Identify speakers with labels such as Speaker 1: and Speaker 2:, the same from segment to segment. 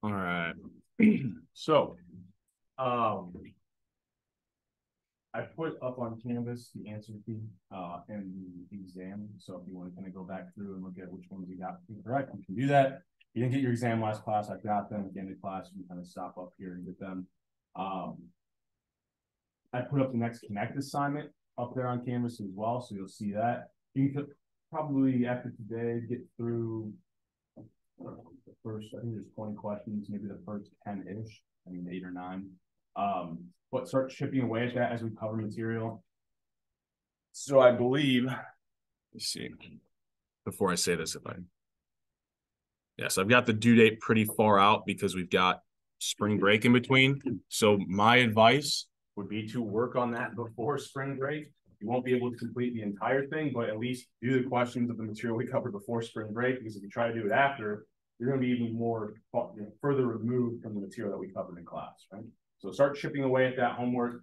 Speaker 1: All right. So, um, I put up on Canvas the answer key and the exam. So if you want to kind of go back through and look at which ones you got correct, you can do that. You didn't get your exam last class. I've got them. At the end of class, you can kind of stop up here and get them. I put up the next Connect assignment up there on Canvas as well. So you'll see that. You can probably, after today, get through the first, I think there's 20 questions, maybe the first 10-ish, I mean 8 or 9. But start chipping away at that as we cover material. So I believe, let's see, before I say this, yes, I've got the due date pretty far out because we've got spring break in between. So my advice would be to work on that before spring break. You won't be able to complete the entire thing, but at least do the questions of the material we covered before spring break, because if you try to do it after, you're going to be even more further removed from the material that we covered in class, right? So start chipping away at that homework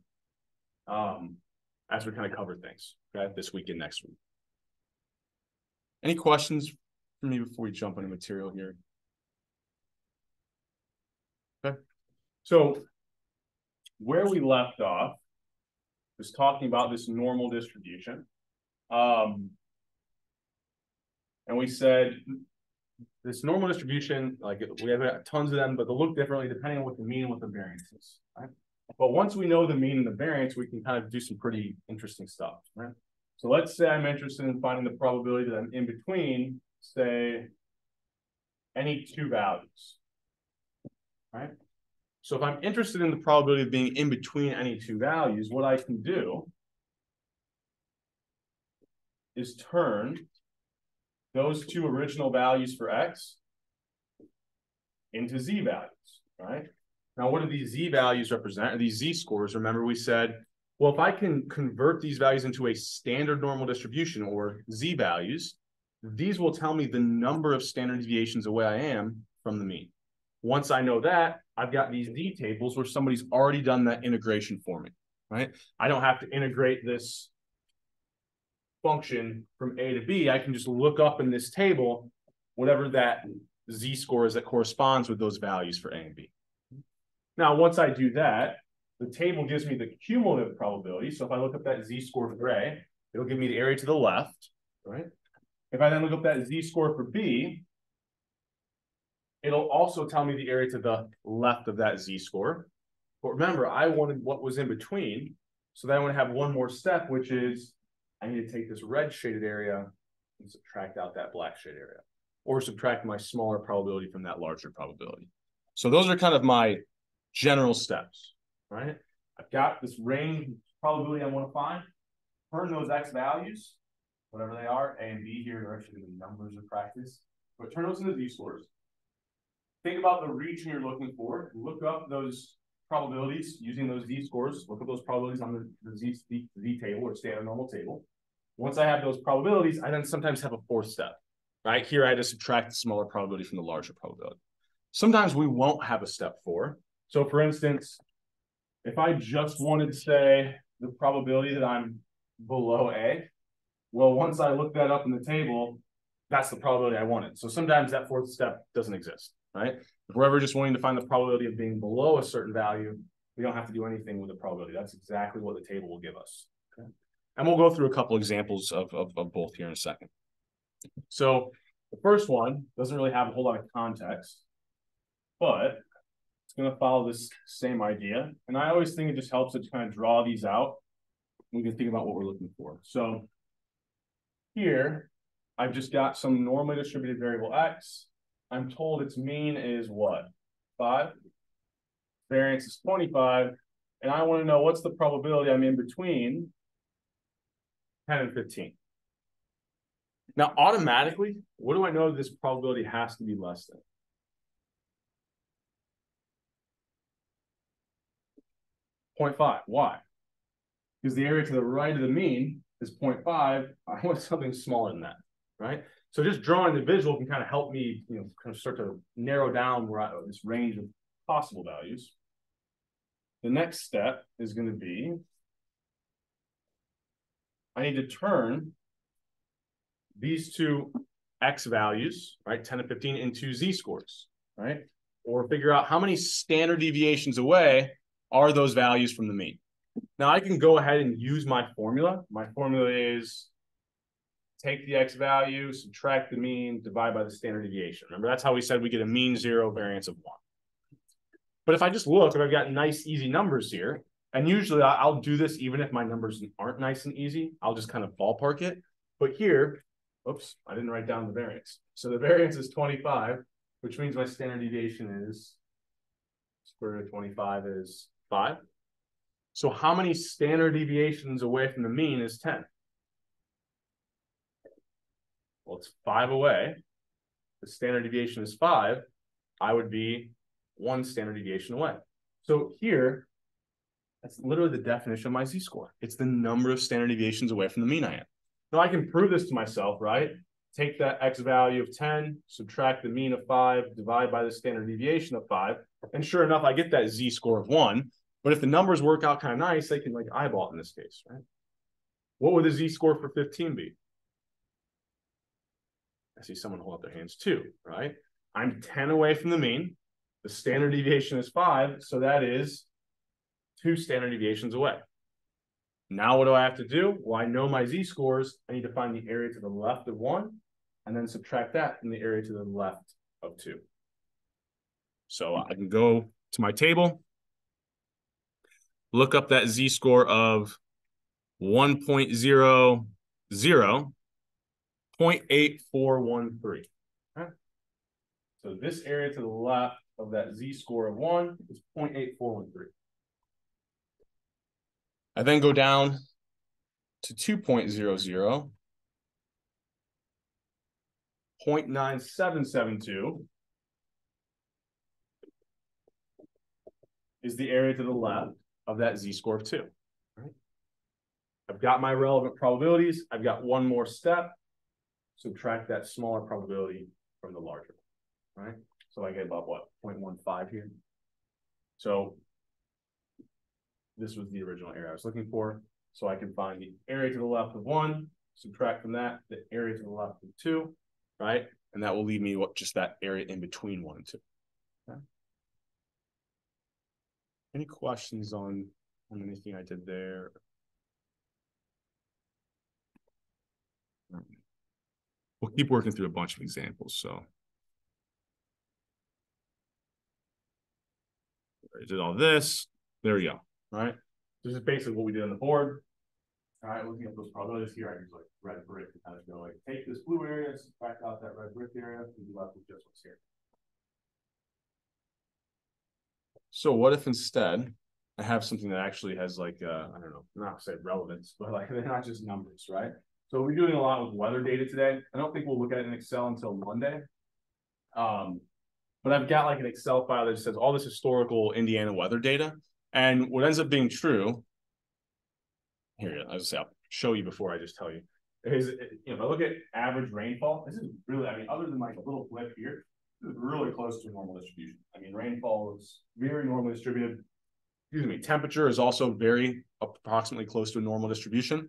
Speaker 1: as we kind of cover things, okay, this week and next week. Any questions for me before we jump into material here? Okay. So where we left off was talking about this normal distribution. And we said this normal distribution, like we have tons of them, but they'll look differently depending on what the mean and what the variance is, right? But once we know the mean and the variance, we can kind of do some pretty interesting stuff, right? So let's say I'm interested in finding the probability that I'm in between, say, any two values, right? So if I'm interested in the probability of being in between any two values, what I can do is turn those two original values for x into z values, right? Now, what do these z values represent? Or these z-scores? Remember, we said, well, if I can convert these values into a standard normal distribution, or z values, these will tell me the number of standard deviations away I am from the mean. Once I know that, I've got these z tables where somebody's already done that integration for me, right? I don't have to integrate this function from a to b. I can just look up in this table whatever that z-score is that corresponds with those values for a and b. Now, once I do that, the table gives me the cumulative probability. So if I look up that z-score for A, it'll give me the area to the left, right? If I then look up that z-score for B, it'll also tell me the area to the left of that z-score. But remember, I wanted what was in between. So then I want to have one more step, which is I need to take this red shaded area and subtract out that black shaded area, or subtract my smaller probability from that larger probability. So those are kind of my general steps, right? I've got this range probability I want to find. Turn those x values, whatever they are, a and b here are actually the numbers of practice, but turn those into z-scores. Think about the region you're looking for. Look up those probabilities using those z-scores. Look up those probabilities on the z table or standard normal table. Once I have those probabilities, I then sometimes have a fourth step, right? Here I had to subtract the smaller probability from the larger probability. Sometimes we won't have a step 4. So for instance, if I just wanted to say the probability that I'm below A, well, once I look that up in the table, that's the probability I wanted. So sometimes that fourth step doesn't exist, right? If we're ever just wanting to find the probability of being below a certain value, we don't have to do anything with the probability. That's exactly what the table will give us. Okay? And we'll go through a couple examples of both here in a second. So the first one doesn't really have a whole lot of context, but it's going to follow this same idea. And I always think it just helps to kind of draw these out. We can think about what we're looking for. So here, I've just got some normally distributed variable x. I'm told its mean is what? 5. Variance is 25. And I want to know what's the probability I'm in between 10 and 15. Now, automatically, what do I know this probability has to be less than? 0.5. Why? Because the area to the right of the mean is 0.5. I want something smaller than that, right? So just drawing the visual can kind of help me, kind of start to narrow down this range of possible values. The next step is going to be, I need to turn these two x values, right, 10 and 15, into z-scores, right? or figure out how many standard deviations away are those values from the mean. Now I can go ahead and use my formula. My formula is take the x value, subtract the mean, divide by the standard deviation. Remember, that's how we said we get a mean 0, variance of 1. But if I just look, and I've got nice, easy numbers here, and usually I'll do this even if my numbers aren't nice and easy. I'll just kind of ballpark it. But here, oops, I didn't write down the variance. So the variance is 25, which means my standard deviation is square root of 25 is 5. So how many standard deviations away from the mean is 10? Well, it's 5 away. The standard deviation is 5. I would be 1 standard deviation away. So here, that's literally the definition of my z-score. It's the number of standard deviations away from the mean I am. Now I can prove this to myself, right? Take that x value of 10, subtract the mean of 5, divide by the standard deviation of 5, and sure enough, I get that z-score of 1. But if the numbers work out kind of nice, they can like eyeball it in this case, right? What would the z-score for 15 be? I see someone hold up their hands too, right? I'm 10 away from the mean. The standard deviation is 5, so that is 2 standard deviations away. Now what do I have to do? Well, I know my z-scores. I need to find the area to the left of 1 and then subtract that from the area to the left of 2. So I can go to my table, look up that z-score of 1.00, 0.8413. Okay? So this area to the left of that z-score of 1 is 0.8413. I then go down to 2.00, 0.9772 is the area to the left of that z-score of 2. Right? I've got my relevant probabilities. I've got one more step. Subtract that smaller probability from the larger, right? So I get about what, 0.15 here. So this was the original area I was looking for. So I can find the area to the left of 1, subtract from that the area to the left of 2, right? And that will leave me what, just that area in between 1 and 2. Okay. Any questions on anything I did there? We'll keep working through a bunch of examples. So I did all this. There we go. All right. This is basically what we did on the board. All right. Looking at those probabilities here, I use like red brick to kind of go like take this blue area, subtract out that red brick area, and be left with just what's here. So what if instead I have something that actually has like I don't know, not say relevance, but like they're not just numbers, right? So we're doing a lot with weather data today. I don't think we'll look at it in Excel until Monday. But I've got like an Excel file that just says all this historical Indiana weather data. And what ends up being true, here, I'll show you before I just tell you, is, you know, if I look at average rainfall, this is really, I mean, other than like a little blip here, this is really close to a normal distribution. I mean, rainfall is very normally distributed. Excuse me, temperature is also very approximately close to a normal distribution.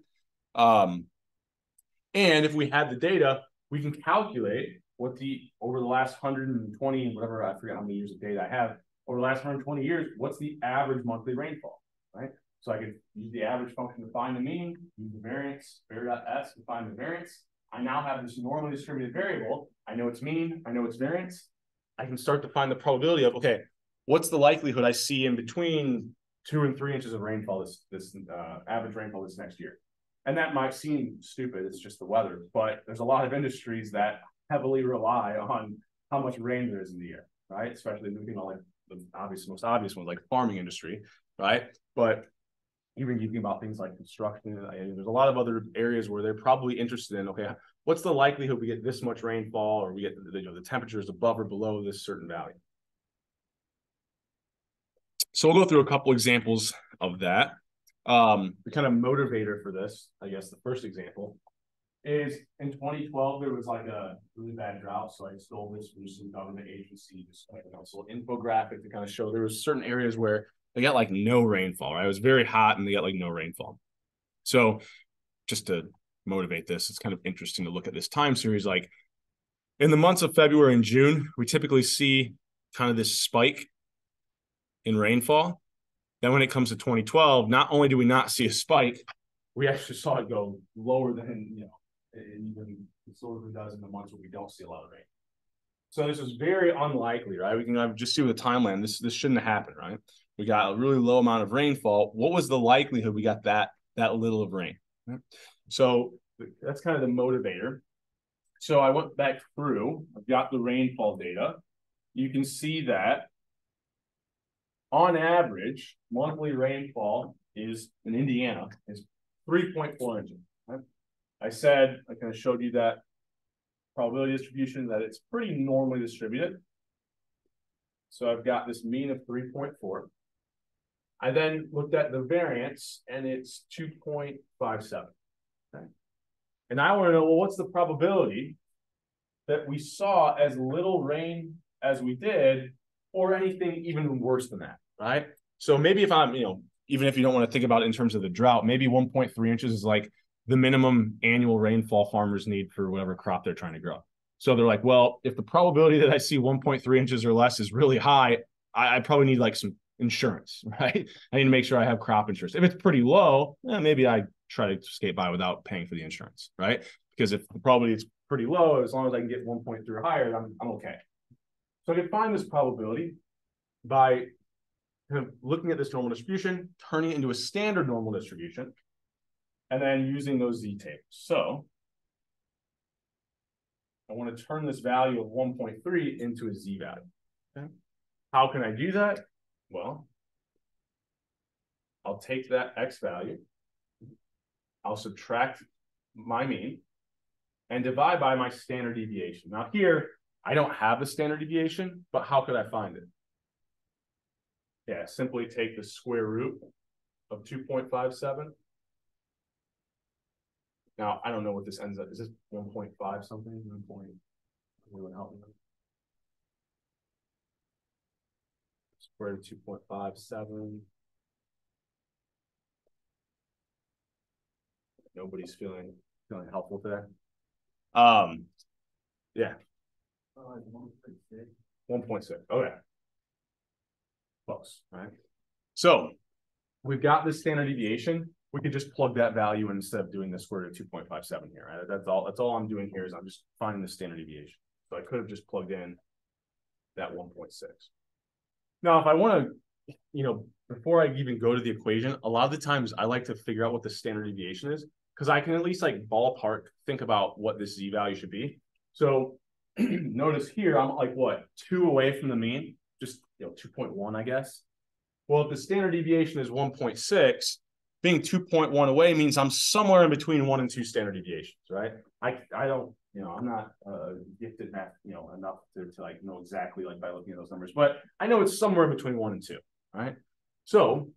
Speaker 1: And if we had the data, we can calculate what over the last 120, whatever, I forget how many years of data I have, over the last 120 years, what's the average monthly rainfall, right? So I could use the average function to find the mean, use the variance, var.s to find the variance. I now have this normally distributed variable. I know its mean, I know its variance. I can start to find the probability of, okay, what's the likelihood I see in between 2 and 3 inches of rainfall, this average rainfall this next year. And that might seem stupid, it's just the weather, but there's a lot of industries that heavily rely on how much rain there is in the year, right? Especially looking at like the most obvious ones, like farming industry, right? But even thinking about things like construction, there's a lot of other areas where they're probably interested in, okay, what's the likelihood we get this much rainfall, or we get the temperatures above or below this certain value? So we'll go through a couple examples of that. The kind of motivator for this, I guess the first example is in 2012, there was like a really bad drought. So I stole this from some government agency, just like a little infographic to kind of show there was certain areas where they got like no rainfall, right? It was very hot and they got like no rainfall. So just to motivate this, it's kind of interesting to look at this time series. Like in the months of February and June, we typically see kind of this spike in rainfall. Then when it comes to 2012, not only do we not see a spike, we actually saw it go lower than, it even historically does in the months where we don't see a lot of rain. So this is very unlikely, right? We can just see with the timeline, this shouldn't have happened, right? We got a really low amount of rainfall. What was the likelihood we got that little of rain? Right? So that's kind of the motivator. So I went back through, I've got the rainfall data. You can see that on average, monthly rainfall is in Indiana is 3.4 inches. Right? I kind of showed you that probability distribution, that it's pretty normally distributed. So I've got this mean of 3.4. I then looked at the variance and it's 2.57. Okay. And I want to know, well, what's the probability that we saw as little rain as we did, or anything even worse than that, right? So maybe if I'm, even if you don't want to think about it in terms of the drought, maybe 1.3 inches is like the minimum annual rainfall farmers need for whatever crop they're trying to grow. So they're like, well, if the probability that I see 1.3 inches or less is really high, I probably need like some insurance, right? I need to make sure I have crop insurance. If it's pretty low, maybe I try to skate by without paying for the insurance, right? Because if the probability is pretty low, as long as I can get 1.3 or higher, I'm okay. So I can find this probability by kind of looking at this normal distribution, turning it into a standard normal distribution, and then using those z-tables. So I want to turn this value of 1.3 into a z-value. Okay. How can I do that? Well, I'll take that x value, I'll subtract my mean, and divide by my standard deviation. Now here, I don't have the standard deviation, but how could I find it? Yeah, simply take the square root of 2.57. Now, I don't know what this ends up. Is this 1.5 something? 1 point. Anyone help me? Square root of 2.57. Nobody's feeling helpful today. Yeah. 1.6. Okay. Close, right? So we've got this standard deviation. We could just plug that value in instead of doing the square root of 2.57 here, right? That's all I'm doing here is I'm just finding the standard deviation. So I could have just plugged in that 1.6. Now, if I want to, before I even go to the equation, a lot of the times I like to figure out what the standard deviation is because I can at least like ballpark think about what this z-value should be. So notice here, I'm like what, 2 away from the mean, just 2.1, I guess. Well, if the standard deviation is 1.6, being 2.1 away means I'm somewhere in between 1 and 2 standard deviations, right? I don't, I'm not gifted math, enough to like know exactly like by looking at those numbers, but I know it's somewhere between 1 and 2, right? So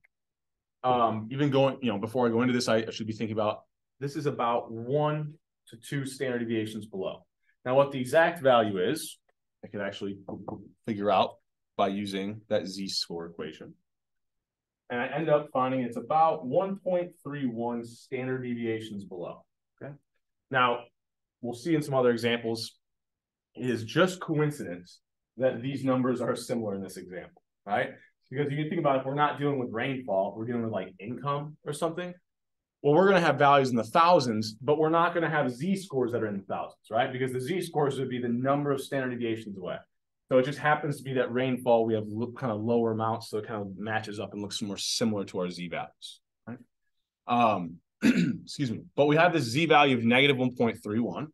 Speaker 1: even going, before I go into this, I should be thinking about this is about 1 to 2 standard deviations below. Now, what the exact value is, I could actually figure out by using that z-score equation. And I end up finding it's about 1.31 standard deviations below. Okay. Now, we'll see in some other examples, it is just coincidence that these numbers are similar in this example, right? Because if you think about it, if we're not dealing with rainfall, we're dealing with like income or something. Well, we're going to have values in the thousands, but we're not going to have z-scores that are in the thousands, right? Because the z-scores would be the number of standard deviations away. So it just happens to be that rainfall, we have kind of lower amounts, so it kind of matches up and looks more similar to our z-values, right? Excuse me. But we have this z-value of negative 1.31.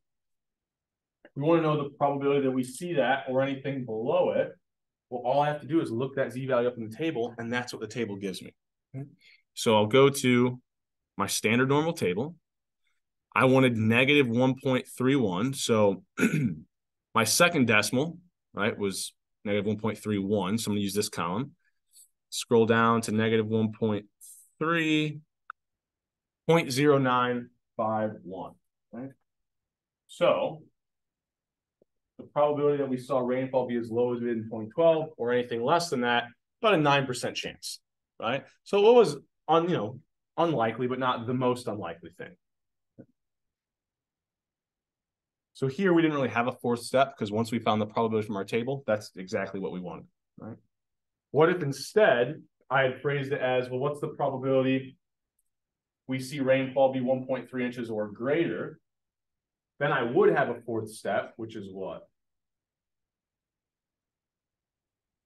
Speaker 1: We want to know the probability that we see that or anything below it. Well, all I have to do is look that z-value up in the table, and that's what the table gives me. Okay? So I'll go to my standard normal table. I wanted negative 1.31. So my second decimal, right, was negative 1.31. So I'm going to use this column. Scroll down to negative 1.3, 0.0951. Right? So the probability that we saw rainfall be as low as we did in 2012 or anything less than that, about a 9% chance, right? So what was unlikely, but not the most unlikely thing. So here we didn't really have a fourth step because once we found the probability from our table, that's exactly what we wanted. right? What if instead I had phrased it as, well, what's the probability we see rainfall be 1.3 inches or greater? Then I would have a fourth step, which is what?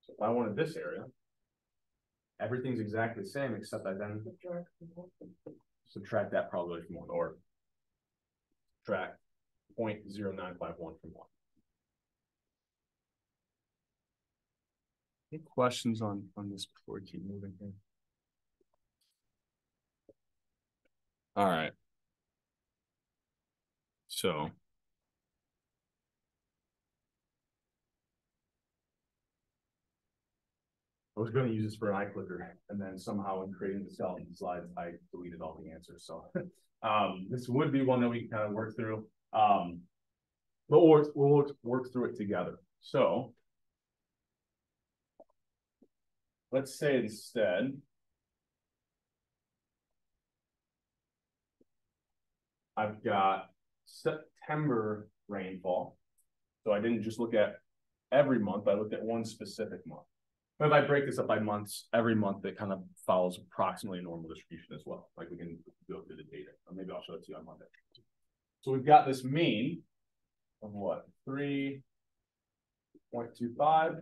Speaker 1: So if I wanted this area, everything's exactly the same, except I then subtract that probability from 1, or subtract 0.0951 from 1. Any questions on this before we keep moving here? All right. So I was going to use this for an iClicker, and then somehow in creating the skeleton slides, I deleted all the answers. So this would be one that we can kind of work through, but we'll work through it together. So let's say instead I've got September rainfall. So I didn't just look at every month, I looked at one specific month. But if I break this up by months, every month it kind of follows approximately a normal distribution as well. Like we can go through the data, or maybe I'll show it to you on Monday. So we've got this mean of what? 3.25,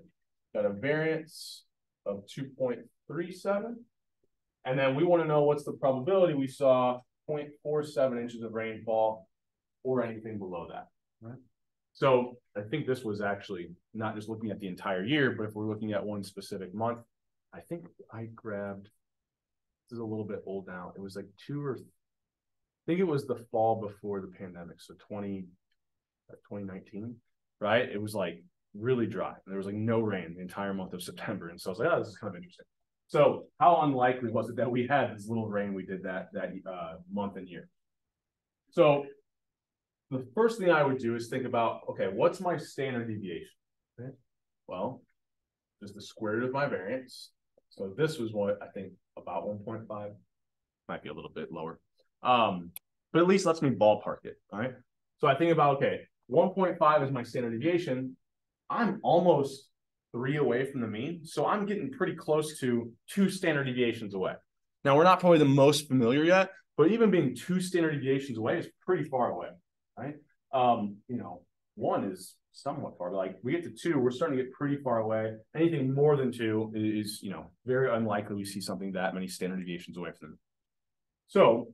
Speaker 1: got a variance of 2.37. And then we want to know what's the probability we saw 0.47 inches of rainfall or anything below that, right? So I think this was actually not just looking at the entire year, but if we're looking at one specific month, I think I grabbed, this is a little bit old now. It was like I think it was the fall before the pandemic. So 2019, right? It was like really dry. There was like no rain the entire month of September. And so I was like, oh, this is kind of interesting. So how unlikely was it that we had this little rain we did that month and year? So the first thing I would do is think about, okay, what's my standard deviation? Okay. Well, just the square root of my variance. So this was what I think about 1.5, might be a little bit lower. But at least lets me ballpark it, all right? So I think about, okay, 1.5 is my standard deviation. I'm almost 3 away from the mean. So I'm getting pretty close to 2 standard deviations away. Now, we're not probably the most familiar yet, but even being 2 standard deviations away is pretty far away, right? 1 is somewhat far, but like we get to 2, we're starting to get pretty far away. Anything more than 2 is, very unlikely we see something that many standard deviations away from them. So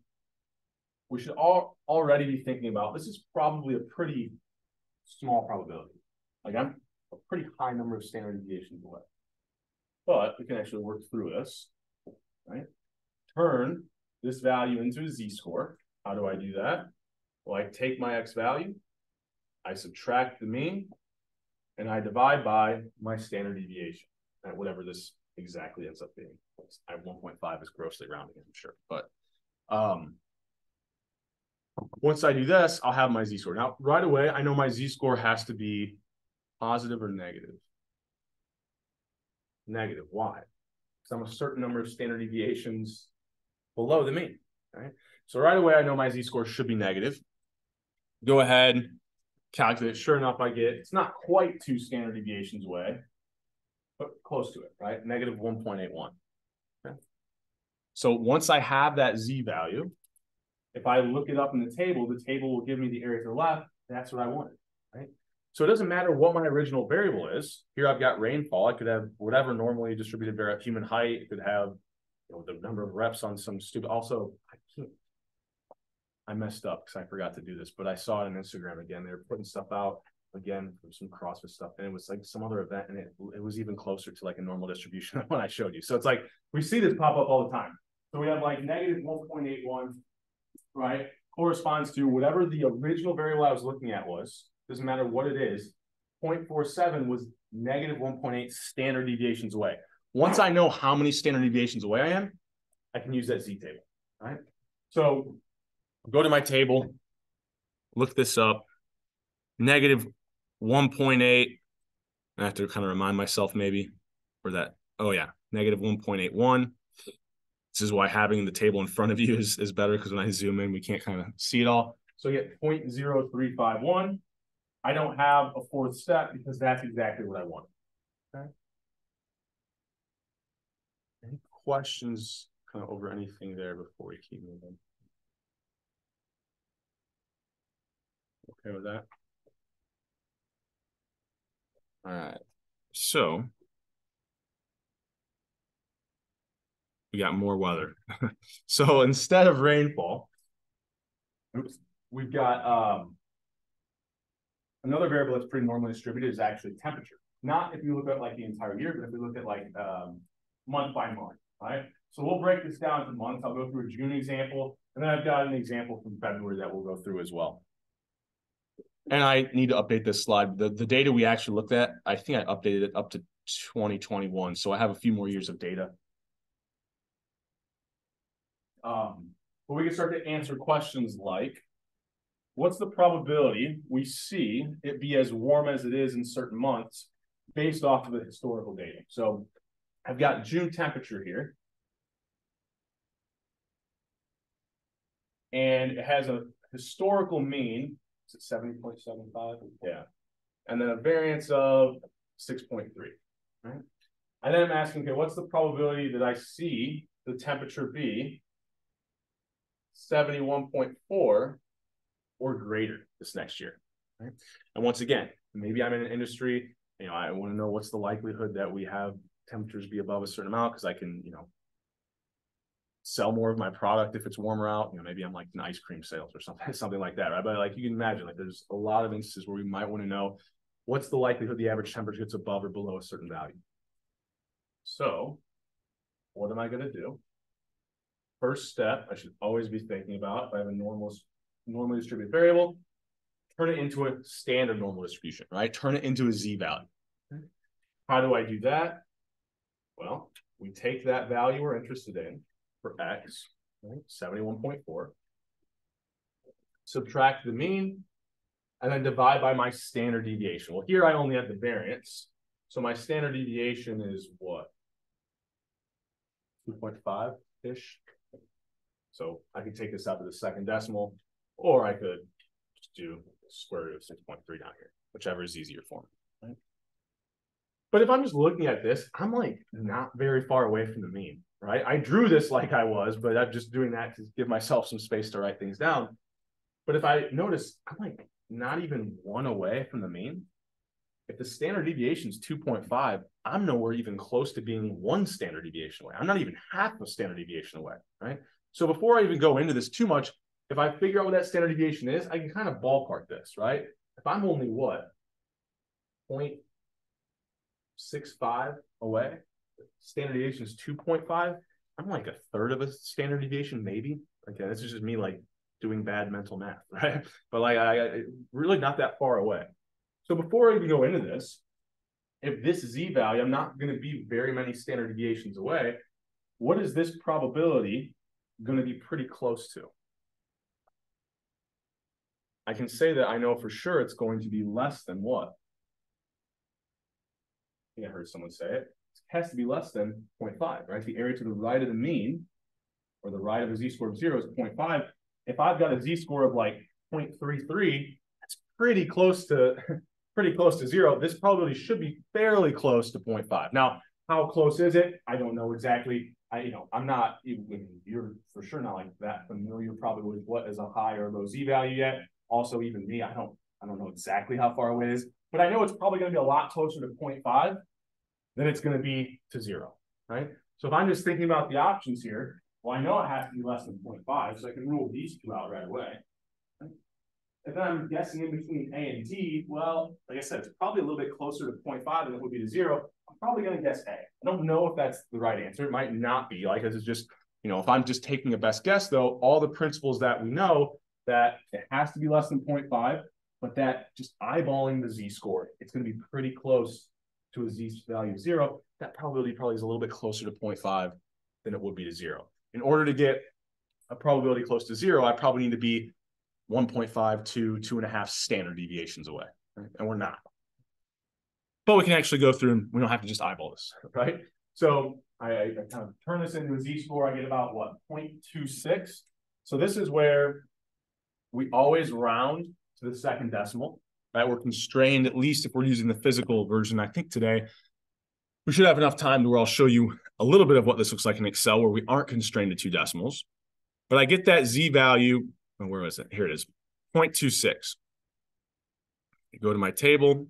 Speaker 1: we should already be thinking about, this is probably a pretty small probability. Like I'm a pretty high number of standard deviations away. But we can actually work through this, right? Turn this value into a z-score. How do I do that? Well, I take my x value, I subtract the mean, and I divide by my standard deviation at whatever this exactly ends up being. 1.5 is grossly rounding, I'm sure. But once I do this, I'll have my z-score. Now, right away, I know my z-score has to be positive or negative. Negative, why? Because I'm a certain number of standard deviations below the mean, right? So right away, I know my z-score should be negative. Go ahead, calculate. Sure enough, I get, it's not quite 2 standard deviations away, but close to it, right? Negative 1.81. Okay. So once I have that z value, if I look it up in the table will give me the area to the left. That's what I wanted, right? So it doesn't matter what my original variable is. Here I've got rainfall. I could have whatever normally distributed variable, human height. It could have the number of reps on some stupid. Also, I messed up because I forgot to do this, but I saw it on Instagram again. They were putting stuff out again from some CrossFit stuff, and it was like some other event, and it was even closer to like a normal distribution than what I showed you. So it's like we see this pop up all the time. So we have like negative 1.81, right? Corresponds to whatever the original variable I was looking at was. Doesn't matter what it is. 0.47 was negative 1.8 standard deviations away. Once I know how many standard deviations away I am, I can use that z table, right? So go to my table, look this up, negative 1.8. I have to kind of remind myself maybe, or that, oh yeah, negative 1.81. This is why having the table in front of you is better, because when I zoom in, we can't kind of see it all. So I get 0.0351. I don't have a fourth step because that's exactly what I wanted, okay? questions kind of over anything there before we keep moving? Okay with that? All right. So we got more weather. So instead of rainfall, we've got another variable that's pretty normally distributed is actually temperature. Not if you look at like the entire year, but if we look at like month by month, right? So we'll break this down into months. I'll go through a June example, and then I've got an example from February that we'll go through as well. And I need to update this slide. The data we actually looked at, I think I updated it up to 2021. So I have a few more years of data. But we can start to answer questions like, what's the probability we see it be as warm as it is in certain months based off of the historical data? So I've got June temperature here. And it has a historical mean, is it 70.75? Yeah. And then a variance of 6.3, right? And then I'm asking, okay, what's the probability that I see the temperature be 71.4 or greater this next year, right? And once again, maybe I'm in an industry, you know, I want to know what's the likelihood that we have temperatures be above a certain amount because I can, you know, sell more of my product if it's warmer out. You know, maybe I'm like in ice cream sales or something like that, right? But like you can imagine, like there's a lot of instances where we might want to know what's the likelihood the average temperature gets above or below a certain value. So what am I going to do? First step, I should always be thinking about, if I have a normally distributed variable, turn it into a standard normal distribution, right? Turn it into a z-value. How do I do that? Well, we take that value we're interested in for x, right? 71.4, subtract the mean, and then divide by my standard deviation. Well, here I only have the variance. So my standard deviation is what? 2.5-ish. So I could take this out to the second decimal, or I could just do square root of 6.3 down here, whichever is easier for me. Right? But if I'm just looking at this, I'm like not very far away from the mean, right? I drew this like I was, but I'm just doing that to give myself some space to write things down. But if I notice, I'm like not even 1 away from the mean. If the standard deviation is 2.5, I'm nowhere even close to being 1 standard deviation away. I'm not even half a standard deviation away, right? So before I even go into this too much, if I figure out what that standard deviation is, I can kind of ballpark this, right? If I'm only what? 0.65 away, standard deviation is 2.5. I'm like a third of a standard deviation, maybe. Like this is just me like doing bad mental math, right? But like I really not that far away. So before I even go into this, if this z-value, I'm not going to be very many standard deviations away. What is this probability going to be pretty close to? I can say that I know for sure it's going to be less than what? I think I heard someone say it. It has to be less than 0.5, right? The area to the right of the mean, or the right of a z-score of 0 is 0.5. If I've got a z-score of like 0.33, that's pretty close to 0. This probability should be fairly close to 0.5. Now, how close is it? I don't know exactly. I'm not, you're for sure not like that familiar probably with what is a high or low z-value yet. Also, even me, I don't know exactly how far away it is, but I know it's probably going to be a lot closer to 0.5 than it's going to be to 0, right? So if I'm just thinking about the options here, well, I know it has to be less than 0.5, so I can rule these two out right away. If then I'm guessing in between A and D, well, like I said, it's probably a little bit closer to 0.5 than it would be to 0. I'm probably going to guess A. I don't know if that's the right answer. It might not be. Like, this is just, if I'm just taking a best guess, though, all the principles that we know, that it has to be less than 0.5, but that just eyeballing the z-score, it's going to be pretty close to a z-value of 0. That probability probably is a little bit closer to 0.5 than it would be to 0. In order to get a probability close to 0, I probably need to be 1.5 to 2.5 standard deviations away, right? And we're not. But we can actually go through and we don't have to just eyeball this, right? So I kind of turn this into a z-score. I get about what, 0.26. So this is where we always round to the second decimal, right? We're constrained, at least if we're using the physical version. I think today we should have enough time to where I'll show you a little bit of what this looks like in Excel where we aren't constrained to 2 decimals. But I get that Z value, oh, where was it? Here it is, 0.26. I go to my table,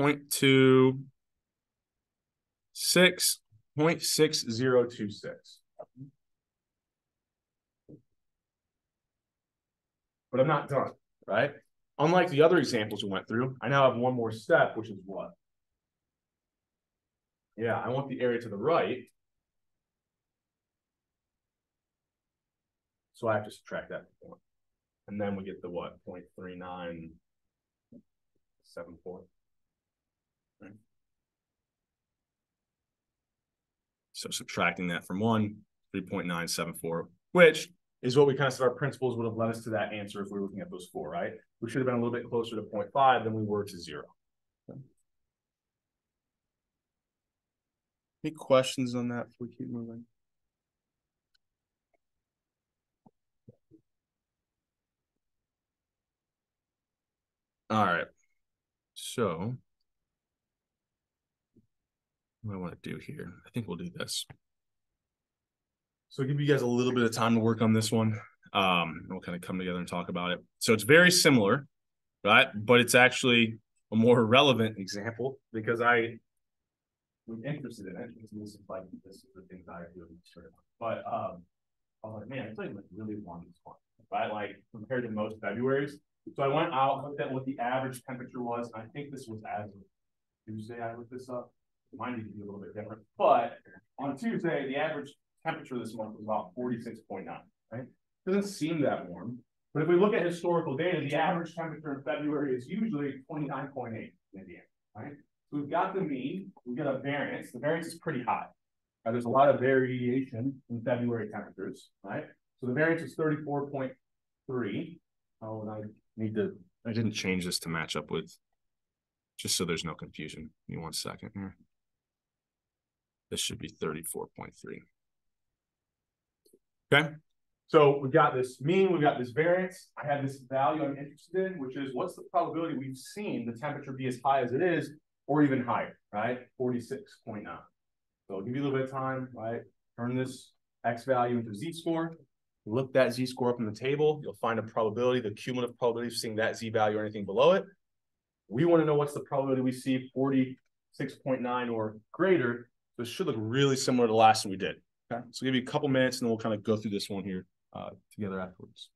Speaker 1: 0.26, 0.6026. But I'm not done, right? Unlike the other examples we went through, I now have one more step, which is what? Yeah, I want the area to the right. So I have to subtract that point. And then we get the what? 0.3974. Right? So subtracting that from 1, 3.974, which is what we kind of said our principles would have led us to that answer if we were looking at those 4, right? We should have been a little bit closer to 0.5 than we were to 0. Okay. Any questions on that before we keep moving? All right. So what do I want to do here? I think we'll do this. So I'll give you guys a little bit of time to work on this one. We'll kind of come together and talk about it. So it's very similar, right? But it's actually a more relevant example because I'm interested in it. This is the things I do. But I was like, man, I feel like really wanted this one, right? Like compared to most Februarys. So I went out, looked at what the average temperature was. I think this was as of Tuesday. I looked this up. Mine needs to be a little bit different. But on Tuesday, the average temperature this month was about 46.9, right? Doesn't seem that warm. But if we look at historical data, the average temperature in February is usually 29.8 in Indiana, right? So we've got the mean, we've got a variance. The variance is pretty high. There's a lot of variation in February temperatures, right? So the variance is 34.3. Oh, and I didn't change this to match up with, just so there's no confusion. Give me 1 second here. This should be 34.3. Okay. So we've got this mean, we've got this variance. I have this value I'm interested in, which is what's the probability we've seen the temperature be as high as it is, or even higher, right? 46.9. So I'll give you a little bit of time, right? Turn this X value into Z-score. Look that Z-score up in the table. You'll find a probability, the cumulative probability of seeing that Z value or anything below it. We want to know what's the probability we see 46.9 or greater. So it should look really similar to the last one we did. Okay, so give you a couple minutes and then we'll kind of go through this one here together afterwards.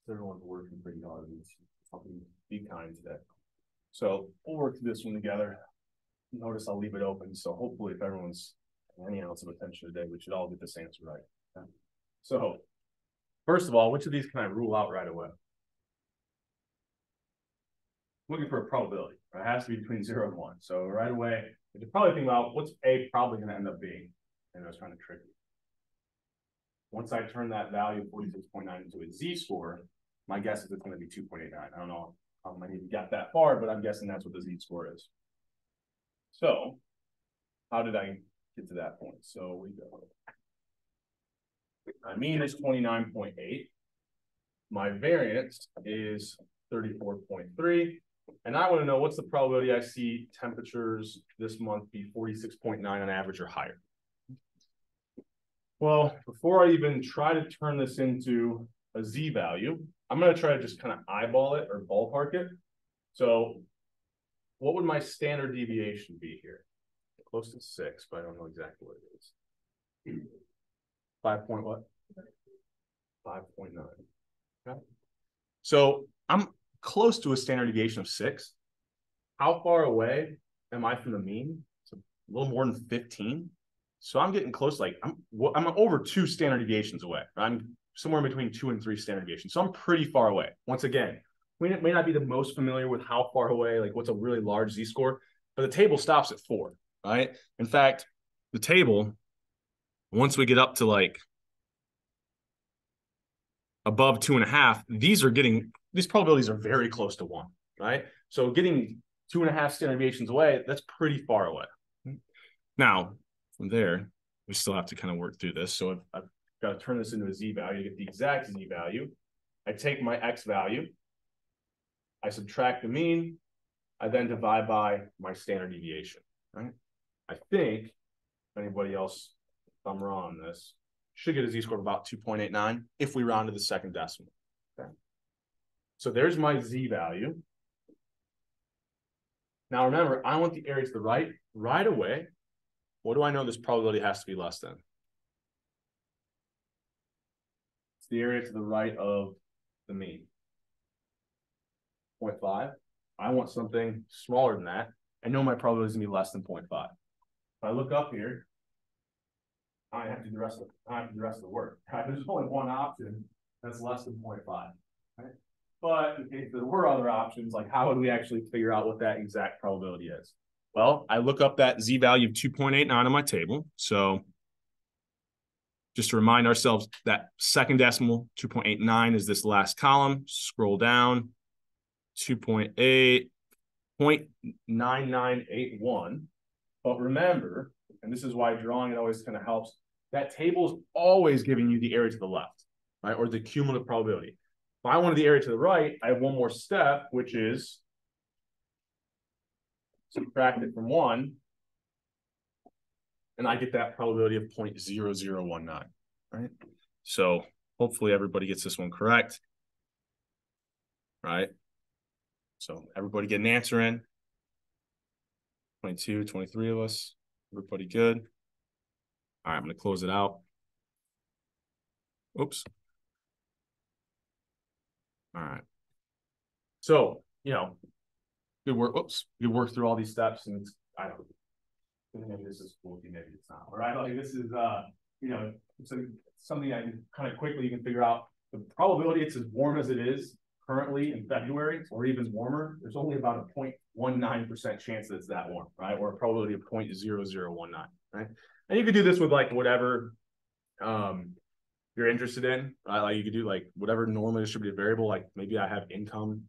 Speaker 1: Everyone's working pretty hard. Be kind today. So we'll work through this one together. Notice I'll leave it open. So hopefully if everyone's any ounce of attention today, we should all get this answer right. Okay. So first of all, which of these can I rule out right away? Looking for a probability. It has to be between 0 and 1. So right away, you should probably think about what's A probably going to end up being. And I was trying to trick you. Once I turn that value of 46.9 into a z-score, my guess is it's going to be 2.89. I don't know how many of you got that far, but I'm guessing that's what the z-score is. So how did I get to that point? So we go. My mean is 29.8. My variance is 34.3. And I want to know what's the probability I see temperatures this month be 46.9 on average or higher. Well, before I even try to turn this into a z value, I'm going to try to just kind of eyeball it or ballpark it. So what would my standard deviation be here? Close to 6, but I don't know exactly what it is. 5 point what? 5.9. Okay. So I'm close to a standard deviation of 6. How far away am I from the mean? It's a little more than 15. So I'm getting close, like I'm over 2 standard deviations away. I'm somewhere between 2 and 3 standard deviations. So I'm pretty far away. Once again, we may not be the most familiar with how far away, like what's a really large z-score, but the table stops at 4, right? In fact, the table, once we get up to like above 2.5, these probabilities are very close to 1, right? So getting 2.5 standard deviations away, that's pretty far away. Now, from there, we still have to kind of work through this. So I've got to turn this into a z value to get the exact z value. I take my x value, I subtract the mean, I then divide by my standard deviation, right? I think, if anybody else, if I'm wrong on this, should get a z-score of about 2.89 if we round to the second decimal. Okay. So there's my z value. Now remember, I want the area to the right away. What do I know this probability has to be less than? It's the area to the right of the mean. 0.5. I want something smaller than that. I know my probability is going to be less than 0.5. If I look up here, I have to do the rest of the work. Right? There's only one option that's less than 0.5. Right? But in case there were other options, like how would we actually figure out what that exact probability is? Well, I look up that z value of 2.89 on my table. So just to remind ourselves, that second decimal, 2.89 is this last column. Scroll down, 2.8, 0.9981. But remember, and this is why drawing it always kind of helps, that table is always giving you the area to the left, right? Or the cumulative probability. If I wanted the area to the right, I have one more step, which is subtract it from 1, and I get that probability of 0.0019, right? So hopefully everybody gets this one correct, right? So everybody get an answer in. 22, 23 of us. Everybody good? All right, I'm going to close it out. Oops. All right. So, good work. Oops. You work through all these steps, and I don't know. Maybe this is cool. Maybe it's not. All right. Like this is, it's something I can kind of quickly, you can figure out the probability it's as warm as it is currently in February, or even warmer. There's only about a 0.19% chance that it's that warm, right? Or a probability of 0.0019, right? And you could do this with like whatever you're interested in, right? Like you could do like whatever normally distributed variable, like maybe I have income,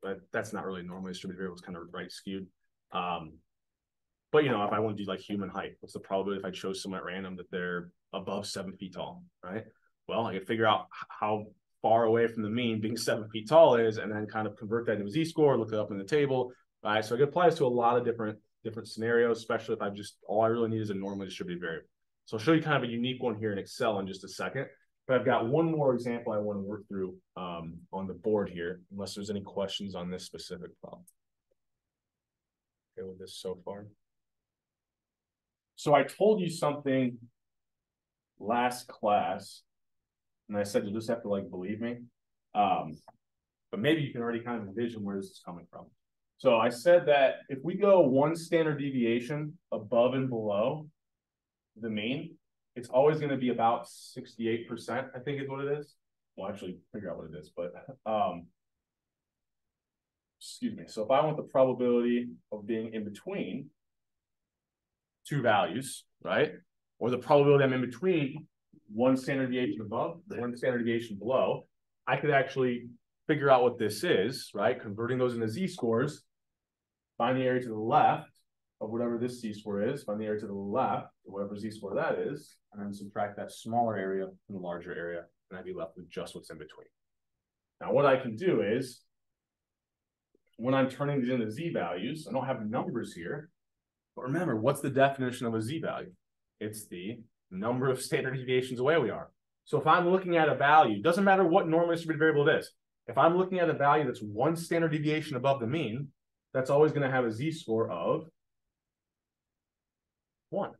Speaker 1: but that's not really normally distributed variable. It's kind of right skewed. But if I want to do like human height, what's the probability if I chose someone at random that they're above 7 feet tall, right? Well, I can figure out how far away from the mean being 7 feet tall is, and then kind of convert that into a z-score, look it up in the table, right? So it applies to a lot of different scenarios, especially if all I really need is a normally distributed variable. So I'll show you kind of a unique one here in Excel in just a second. But I've got one more example I want to work through on the board here, unless there's any questions on this specific problem. Okay with this so far? So I told you something last class, and I said you just have to like believe me. But maybe you can already kind of envision where this is coming from. So I said that if we go one standard deviation above and below the mean, it's always going to be about 68%, I think is what it is. We'll actually figure out what it is, but excuse me. So if I want the probability of being in between two values, right? Or the probability I'm in between one standard deviation above, one standard deviation below, I could actually figure out what this is, right? Converting those into z-scores, find the area to the left of whatever this z-score is, find the area to the left of whatever z-score that is, and then subtract that smaller area from the larger area, and I'd be left with just what's in between. Now, what I can do is, when I'm turning these into z-values, I don't have numbers here, but remember, what's the definition of a z-value? It's the number of standard deviations away we are. So if I'm looking at a value, doesn't matter what normally distributed variable it is, if I'm looking at a value that's one standard deviation above the mean, that's always going to have a z-score of 1,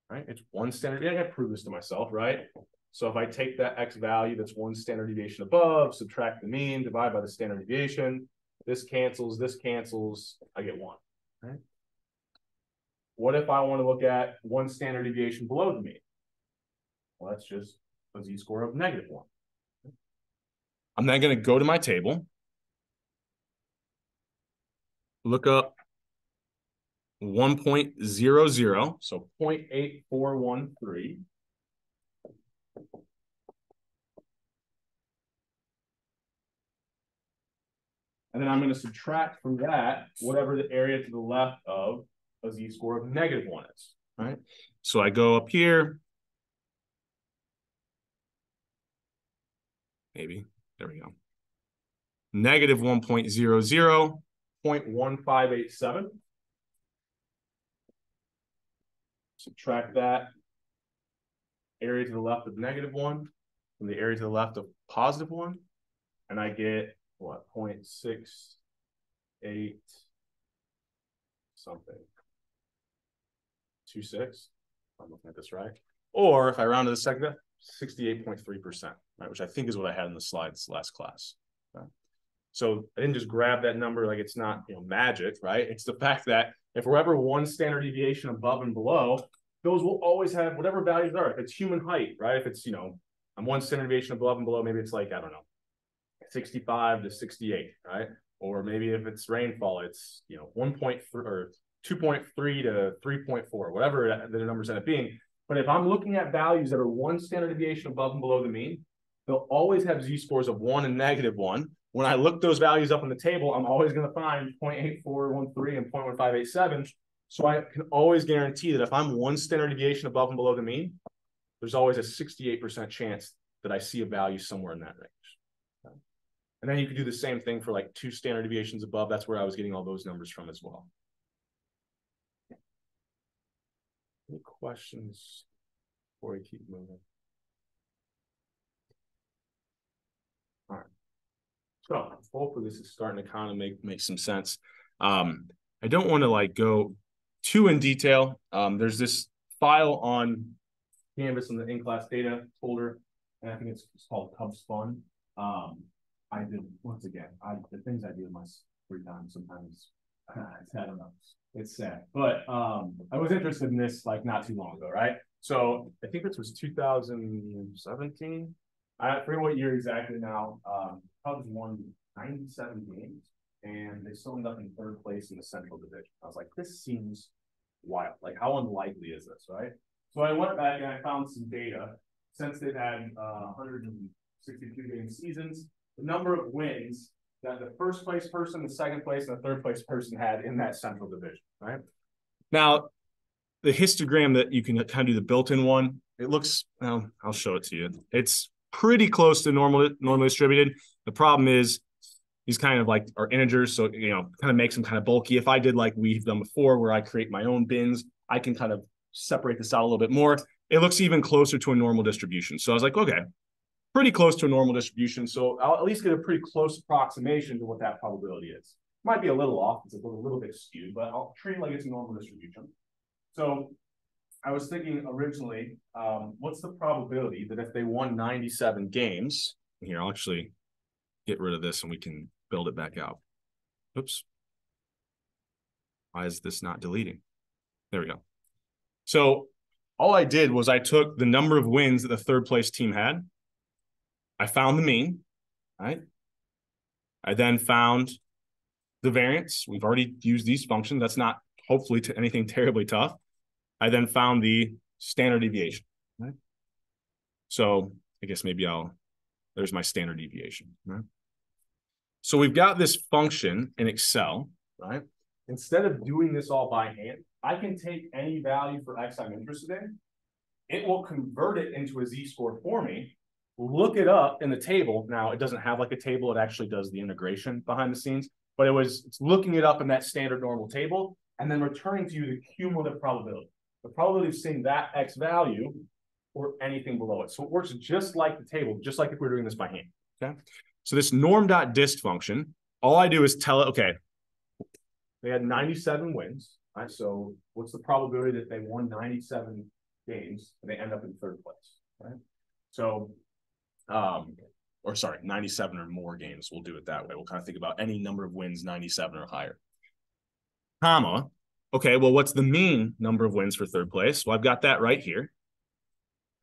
Speaker 1: right? It's one standard. I got to prove this to myself, right? So if I take that x value that's one standard deviation above, subtract the mean, divide by the standard deviation, this cancels, I get 1, right? What if I want to look at one standard deviation below the mean? Well, that's just a z-score of -1. I'm then going to go to my table, look up 1.00, so 0.8413. And then I'm going to subtract from that whatever the area to the left of a z-score of -1 is, right? So I go up here. Maybe. There we go. -1.00, 0.1587. Subtract that area to the left of -1 from the area to the left of +1. And I get what, 0.68 something. 26. I'm looking at this right. Or if I round to the second, 68.3%, right? Which I think is what I had in the slides last class. Right? So I didn't just grab that number like it's not, magic, right? It's the fact that if we're ever one standard deviation above and below, those will always have whatever values are. If it's human height, right? If it's, I'm one standard deviation above and below, maybe it's like, I don't know, 65 to 68, right? Or maybe if it's rainfall, it's, 1.3 or 2.3 to 3.4, whatever the numbers end up being. But if I'm looking at values that are one standard deviation above and below the mean, they'll always have z-scores of 1 and -1. When I look those values up on the table, I'm always going to find 0.8413 and 0.1587. So I can always guarantee that if I'm one standard deviation above and below the mean, there's always a 68% chance that I see a value somewhere in that range. And then you could do the same thing for like 2 standard deviations above. That's where I was getting all those numbers from as well. Any questions before we keep moving? All right. So hopefully this is starting to kind of make some sense. I don't want to go too in detail. There's this file on Canvas in the in-class data folder, and I think it's called CubSpun. I did, once again, the things I do in my free time sometimes, I don't know, it's sad. But I was interested in this not too long ago, right? So I think this was 2017. I forget what year exactly now. Cubs won 97 games, and they still ended up in 3rd place in the Central Division. I was like, this seems wild. How unlikely is this, right? So I went back and I found some data. Since they've had 162 game seasons, the number of wins that the 1st place person, the 2nd place, and the 3rd place person had in that Central Division, right? Now, the histogram that you can kind of do the built-in one, it looks, well, I'll show it to you. It's pretty close to normally distributed. The problem is these kind of are integers, so kind of makes them kind of bulky. If I did like we've done before, where I create my own bins, I can kind of separate this out a little bit more. It looks even closer to a normal distribution. So I was like, okay, pretty close to a normal distribution. So I'll at least get a pretty close approximation to what that probability is. Might be a little off, it's a little bit skewed, but I'll treat it like it's a normal distribution. So I was thinking originally, what's the probability that if they won 97 games, here, I'll actually get rid of this and we can build it back out. Oops. Why is this not deleting? There we go. So all I did was I took the number of wins that the third place team had. I found the mean, right? I then found the variance. We've already used these functions. That's not hopefully anything terribly tough. I then found the standard deviation, right? So I guess maybe there's my standard deviation, right? So we've got this function in Excel, right? Instead of doing this all by hand, I can take any value for X I'm interested in. It will convert it into a Z-score for me, look it up in the table. Now, it doesn't have like a table. It actually does the integration behind the scenes, but it's looking it up in that standard normal table and then returning to you the cumulative probability. The probability of seeing that X value or anything below it. So it works just like the table, just like if we're doing this by hand, okay? So this norm.dist function, all I do is tell it, okay, they had 97 wins, right? So what's the probability that they won 97 games and they end up in third place, right? So, 97 or more games. We'll do it that way. We'll kind of think about any number of wins, 97 or higher. Comma, okay, well, what's the mean number of wins for third place? Well, I've got that right here.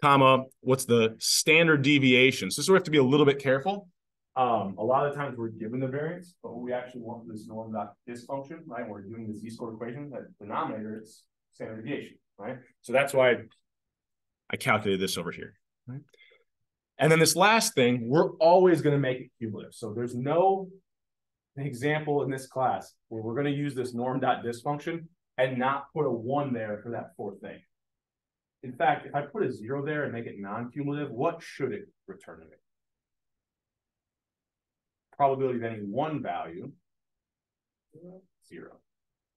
Speaker 1: Comma, what's the standard deviation? So this is where we have to be a little bit careful. A lot of times we're given the variance, but what we actually want for this norm.dist function, right? We're doing the Z-score equation, that denominator is standard deviation, right? So that's why I calculated this over here, right? And then this last thing, we're always going to make it cumulative. So there's no example in this class where we're going to use this norm.dist function and not put a 1 there for that fourth thing. In fact, if I put a 0 there and make it non-cumulative, what should it return to me? Probability of any one value, 0.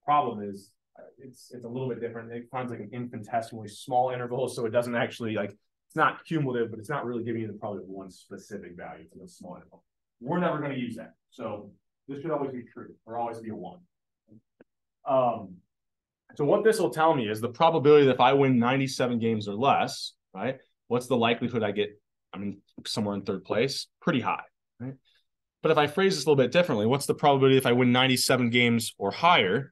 Speaker 1: Problem is, it's a little bit different. It finds like an infinitesimally small interval, so it doesn't actually it's not cumulative, but it's not really giving you the probability of one specific value. It's a small interval. We're never going to use that. So this should always be true, or always be a 1. So what this will tell me is the probability that if I win 97 games or less, right? What's the likelihood I'm somewhere in third place? Pretty high, right? But if I phrase this a little bit differently, what's the probability if I win 97 games or higher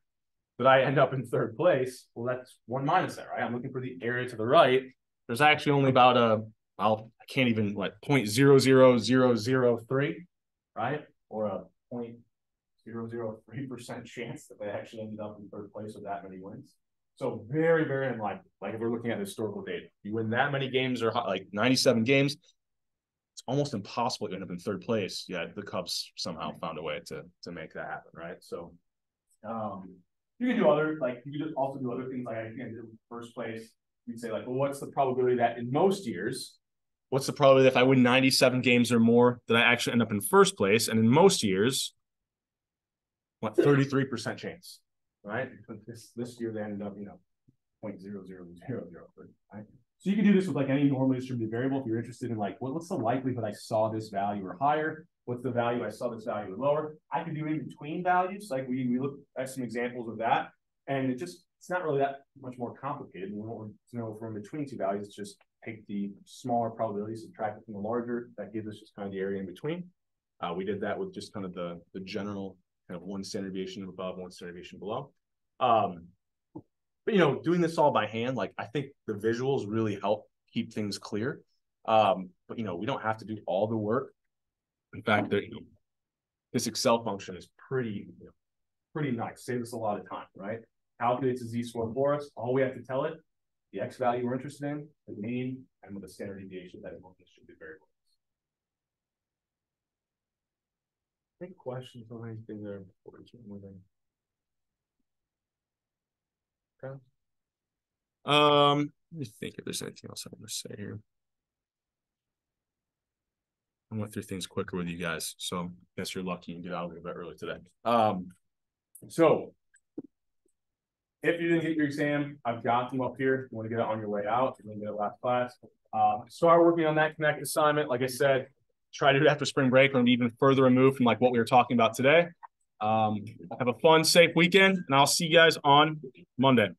Speaker 1: that I end up in third place? Well, that's 1 minus that, right? I'm looking for the area to the right. There's actually only about I can't even 0.00003, right? Or a 0.003% chance that they actually ended up in third place with that many wins. So very, very unlikely. Like if we're looking at historical data, you win that many games or 97 games, it's almost impossible to end up in third place. Yeah, the Cubs somehow found a way to make that happen, right? So you can do you could also do other things like I can do first place. You'd say well, what's the probability that in most years, what's the probability that if I win 97 games or more that I actually end up in first place? And in most years, 33% chance, right? This year they ended up, 0.00003, right? So you can do this with any normally distributed variable if you're interested in what's the likelihood I saw this value or higher? What's the value I saw this value or lower? I could do in between values. We look at some examples of that, and it's not really that much more complicated. We want to know from between two values, just take the smaller probability, subtract it from the larger. That gives us just kind of the area in between. We did that with just kind of the general kind of 1 standard deviation above, 1 standard deviation below. But doing this all by hand, I think the visuals really help keep things clear. But we don't have to do all the work. In fact, this Excel function is pretty nice. Saves us a lot of time, right? Calculates a Z-score for us. All we have to tell it, the X value we're interested in, the mean, and with the standard deviation that is one distributed variable. Any questions on anything there before we keep moving? Okay. Let me think if there's anything else I want to say here. I went through things quicker with you guys, so I guess you're lucky and get out a little bit early today. So if you didn't get your exam, I've got them up here. If you want to get it on your way out, you're going to get it last class. Start working on that Connect assignment. Like I said, try to do it after spring break. We're going to be even further removed from what we were talking about today. Have a fun, safe weekend, and I'll see you guys on Monday.